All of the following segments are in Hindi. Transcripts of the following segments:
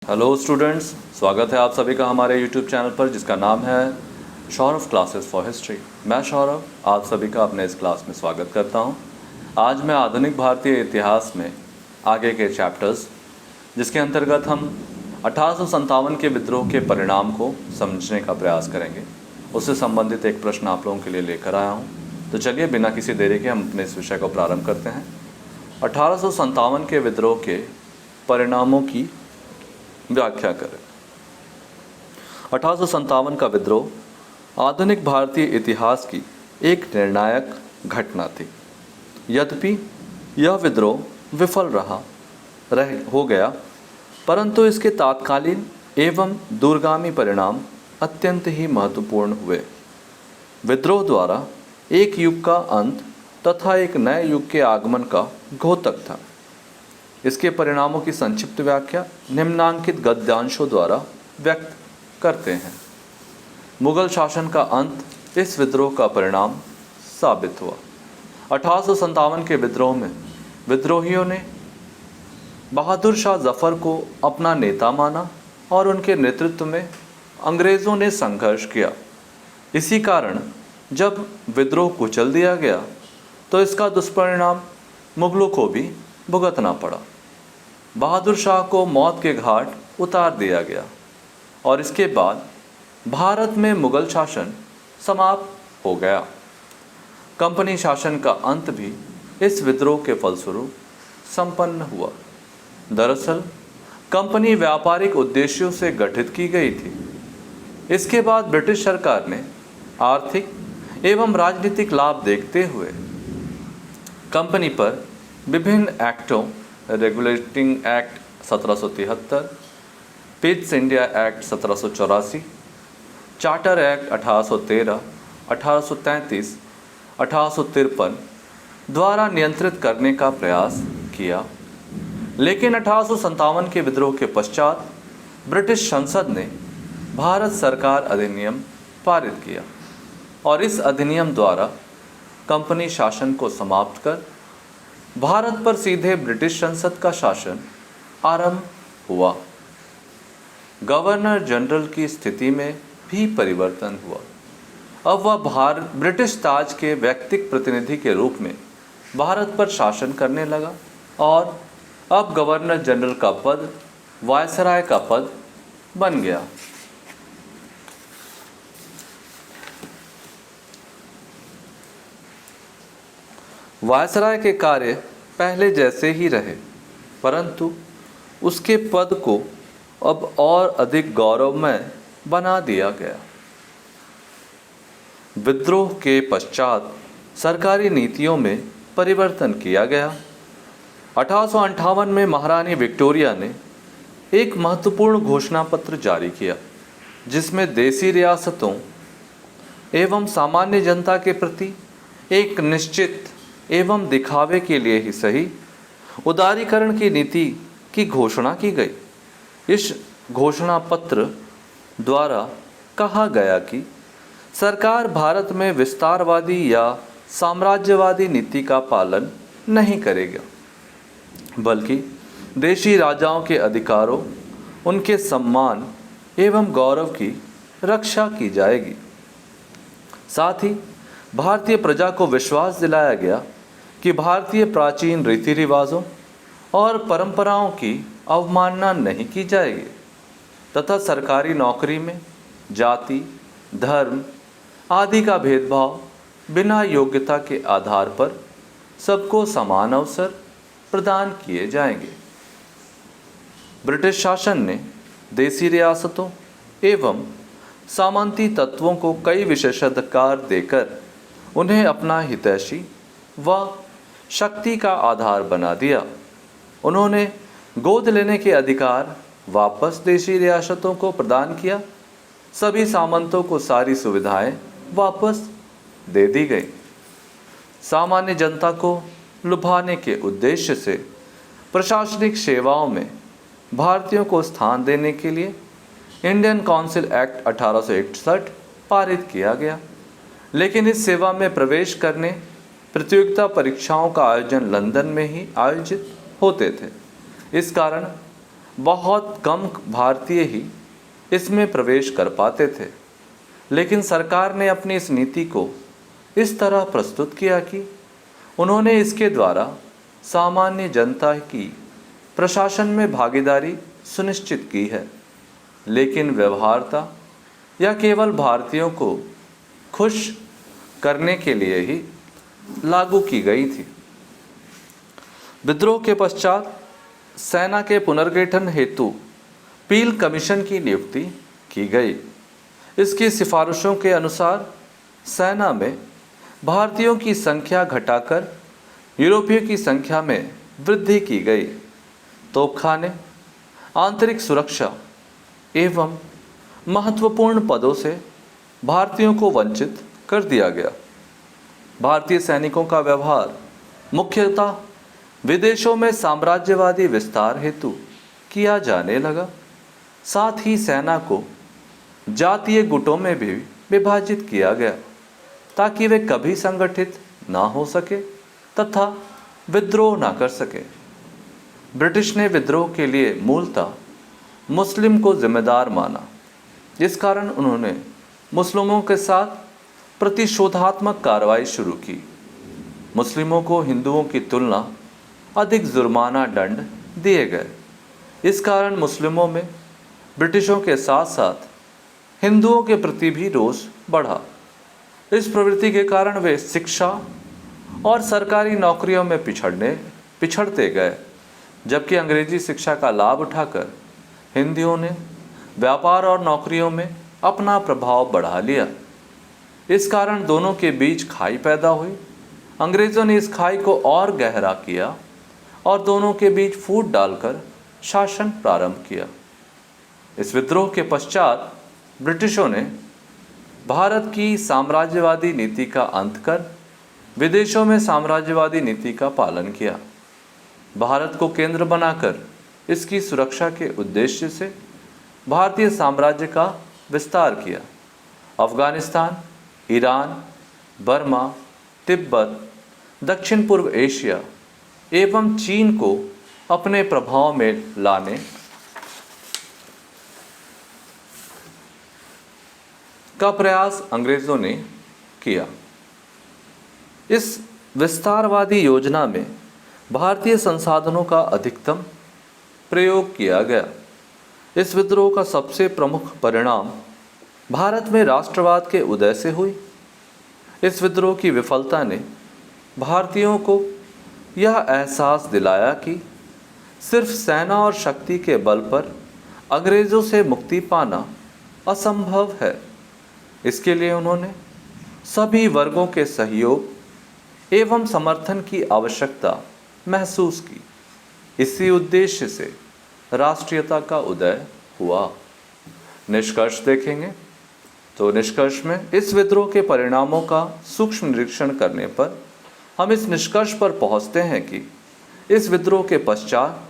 हेलो स्टूडेंट्स, स्वागत है आप सभी का हमारे यूट्यूब चैनल पर जिसका नाम है सौरभ क्लासेस फॉर हिस्ट्री। मैं सौरभ आप सभी का अपने इस क्लास में स्वागत करता हूं। आज मैं आधुनिक भारतीय इतिहास में आगे के चैप्टर्स जिसके अंतर्गत हम 1857 के विद्रोह के परिणाम को समझने का प्रयास करेंगे, उससे संबंधित एक प्रश्न आप लोगों के लिए लेकर आया हूँ। तो चलिए बिना किसी देरी के हम अपने इस विषय को प्रारंभ करते हैं। 1857 के विद्रोह के परिणामों की व्याख्या करें। 1857 का विद्रोह आधुनिक भारतीय इतिहास की एक निर्णायक घटना थी। यद्यपि यह विद्रोह विफल हो गया, परंतु इसके तात्कालीन एवं दूरगामी परिणाम अत्यंत ही महत्वपूर्ण हुए। विद्रोह द्वारा एक युग का अंत तथा एक नए युग के आगमन का द्योतक था। इसके परिणामों की संक्षिप्त व्याख्या निम्नांकित गद्यांशों द्वारा व्यक्त करते हैं। मुगल शासन का अंत इस विद्रोह का परिणाम साबित हुआ। 1857 के विद्रोह में विद्रोहियों ने बहादुर शाह जफर को अपना नेता माना और उनके नेतृत्व में अंग्रेज़ों ने संघर्ष किया। इसी कारण जब विद्रोह कुचल दिया गया तो इसका दुष्परिणाम मुगलों को भी भुगतना पड़ा। बहादुर शाह को मौत के घाट उतार दिया गया और इसके बाद भारत में मुगल शासन समाप्त हो गया। कंपनी शासन का अंत भी इस विद्रोह के फलस्वरूप संपन्न हुआ। दरअसल कंपनी व्यापारिक उद्देश्यों से गठित की गई थी। इसके बाद ब्रिटिश सरकार ने आर्थिक एवं राजनीतिक लाभ देखते हुए कंपनी पर विभिन्न एक्टों, regulating act 1773, Pitt's India act 1784, charter act 1813, 1833, 1853 द्वारा नियंत्रित करने का प्रयास किया। लेकिन 1857 के विद्रोह के पश्चात ब्रिटिश संसद ने भारत सरकार अधिनियम पारित किया और इस अधिनियम द्वारा कंपनी शासन को समाप्त कर भारत पर सीधे ब्रिटिश संसद का शासन आरंभ हुआ। गवर्नर जनरल की स्थिति में भी परिवर्तन हुआ। अब वह ब्रिटिश ताज के व्यक्तिगत प्रतिनिधि के रूप में भारत पर शासन करने लगा और अब गवर्नर जनरल का पद वायसराय का पद बन गया। वायसराय के कार्य पहले जैसे ही रहे, परंतु उसके पद को अब और अधिक गौरवमय बना दिया गया। विद्रोह के पश्चात सरकारी नीतियों में परिवर्तन किया गया। 1858 में महारानी विक्टोरिया ने एक महत्वपूर्ण घोषणा पत्र जारी किया, जिसमें देसी रियासतों एवं सामान्य जनता के प्रति एक निश्चित एवं दिखावे के लिए ही सही उदारीकरण की नीति की घोषणा की गई। इस घोषणा पत्र द्वारा कहा गया कि सरकार भारत में विस्तारवादी या साम्राज्यवादी नीति का पालन नहीं करेगा, बल्कि देशी राजाओं के अधिकारों, उनके सम्मान एवं गौरव की रक्षा की जाएगी। साथ ही भारतीय प्रजा को विश्वास दिलाया गया कि भारतीय प्राचीन रीति रिवाजों और परंपराओं की अवमानना नहीं की जाएगी तथा सरकारी नौकरी में जाति, धर्म आदि का भेदभाव बिना योग्यता के आधार पर सबको समान अवसर प्रदान किए जाएंगे। ब्रिटिश शासन ने देसी रियासतों एवं सामंती तत्वों को कई विशेषाधिकार देकर उन्हें अपना हितैषी व शक्ति का आधार बना दिया। उन्होंने गोद लेने के अधिकार वापस देशी रियासतों को प्रदान किया। सभी सामंतों को सारी सुविधाएं वापस दे दी गई। सामान्य जनता को लुभाने के उद्देश्य से प्रशासनिक सेवाओं में भारतीयों को स्थान देने के लिए इंडियन काउंसिल एक्ट 1861 पारित किया गया। लेकिन इस सेवा में प्रवेश करने प्रतियोगिता परीक्षाओं का आयोजन लंदन में ही आयोजित होते थे। इस कारण बहुत कम भारतीय ही इसमें प्रवेश कर पाते थे, लेकिन सरकार ने अपनी इस नीति को इस तरह प्रस्तुत किया कि उन्होंने इसके द्वारा सामान्य जनता की प्रशासन में भागीदारी सुनिश्चित की है, लेकिन व्यवहार्यता या केवल भारतीयों को खुश करने के लिए ही लागू की गई थी। विद्रोह के पश्चात सेना के पुनर्गठन हेतु पील कमीशन की नियुक्ति की गई। इसकी सिफारिशों के अनुसार सेना में भारतीयों की संख्या घटाकर यूरोपियों की संख्या में वृद्धि की गई। तोपखाने, आंतरिक सुरक्षा एवं महत्वपूर्ण पदों से भारतीयों को वंचित कर दिया गया। भारतीय सैनिकों का व्यवहार मुख्यतः विदेशों में साम्राज्यवादी विस्तार हेतु किया जाने लगा। साथ ही सेना को जातीय गुटों में भी विभाजित किया गया ताकि वे कभी संगठित ना हो सके तथा विद्रोह ना कर सके। ब्रिटिश ने विद्रोह के लिए मूलतः मुस्लिम को जिम्मेदार माना, जिस कारण उन्होंने मुस्लिमों के साथ प्रतिशोधात्मक कार्रवाई शुरू की। मुस्लिमों को हिंदुओं की तुलना अधिक जुर्माना दंड दिए गए। इस कारण मुस्लिमों में ब्रिटिशों के साथ साथ हिंदुओं के प्रति भी रोष बढ़ा। इस प्रवृत्ति के कारण वे शिक्षा और सरकारी नौकरियों में पिछड़ते गए, जबकि अंग्रेजी शिक्षा का लाभ उठाकर हिंदुओं ने व्यापार और नौकरियों में अपना प्रभाव बढ़ा लिया। इस कारण दोनों के बीच खाई पैदा हुई। अंग्रेज़ों ने इस खाई को और गहरा किया और दोनों के बीच फूट डालकर शासन प्रारंभ किया। इस विद्रोह के पश्चात ब्रिटिशों ने भारत की साम्राज्यवादी नीति का अंत कर विदेशों में साम्राज्यवादी नीति का पालन किया। भारत को केंद्र बनाकर इसकी सुरक्षा के उद्देश्य से भारतीय साम्राज्य का विस्तार किया। अफगानिस्तान, ईरान, बर्मा, तिब्बत, दक्षिण पूर्व एशिया एवं चीन को अपने प्रभाव में लाने का प्रयास अंग्रेज़ों ने किया। इस विस्तारवादी योजना में भारतीय संसाधनों का अधिकतम प्रयोग किया गया। इस विद्रोह का सबसे प्रमुख परिणाम भारत में राष्ट्रवाद के उदय से हुई। इस विद्रोह की विफलता ने भारतीयों को यह एहसास दिलाया कि सिर्फ सेना और शक्ति के बल पर अंग्रेज़ों से मुक्ति पाना असंभव है। इसके लिए उन्होंने सभी वर्गों के सहयोग एवं समर्थन की आवश्यकता महसूस की। इसी उद्देश्य से राष्ट्रीयता का उदय हुआ। निष्कर्ष देखेंगे तो निष्कर्ष में इस विद्रोह के परिणामों का सूक्ष्म निरीक्षण करने पर हम इस निष्कर्ष पर पहुंचते हैं कि इस विद्रोह के पश्चात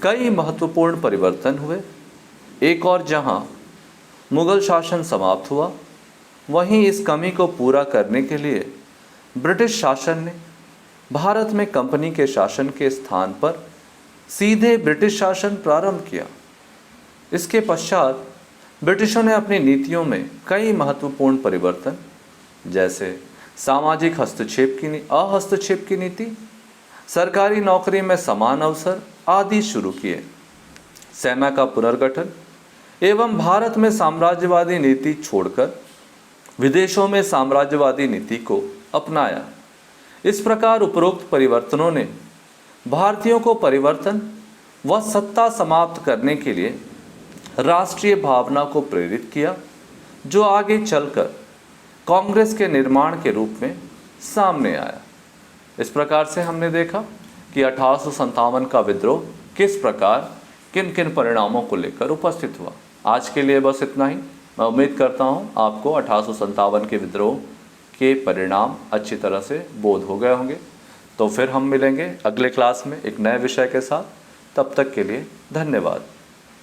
कई महत्वपूर्ण परिवर्तन हुए। एक और जहां मुगल शासन समाप्त हुआ, वहीं इस कमी को पूरा करने के लिए ब्रिटिश शासन ने भारत में कंपनी के शासन के स्थान पर सीधे ब्रिटिश शासन प्रारंभ किया। इसके पश्चात ब्रिटिशों ने अपनी नीतियों में कई महत्वपूर्ण परिवर्तन, जैसे सामाजिक हस्तक्षेप की नीति, सरकारी नौकरी में समान अवसर आदि शुरू किए। सेना का पुनर्गठन एवं भारत में साम्राज्यवादी नीति छोड़कर विदेशों में साम्राज्यवादी नीति को अपनाया। इस प्रकार उपरोक्त परिवर्तनों ने भारतीयों को परिवर्तन व सत्ता समाप्त करने के लिए राष्ट्रीय भावना को प्रेरित किया, जो आगे चलकर कांग्रेस के निर्माण के रूप में सामने आया। इस प्रकार से हमने देखा कि 1857 का विद्रोह किस प्रकार किन किन परिणामों को लेकर उपस्थित हुआ। आज के लिए बस इतना ही। मैं उम्मीद करता हूँ आपको 1857 के विद्रोह के परिणाम अच्छी तरह से बोध हो गए होंगे। तो फिर हम मिलेंगे अगले क्लास में एक नए विषय के साथ। तब तक के लिए धन्यवाद।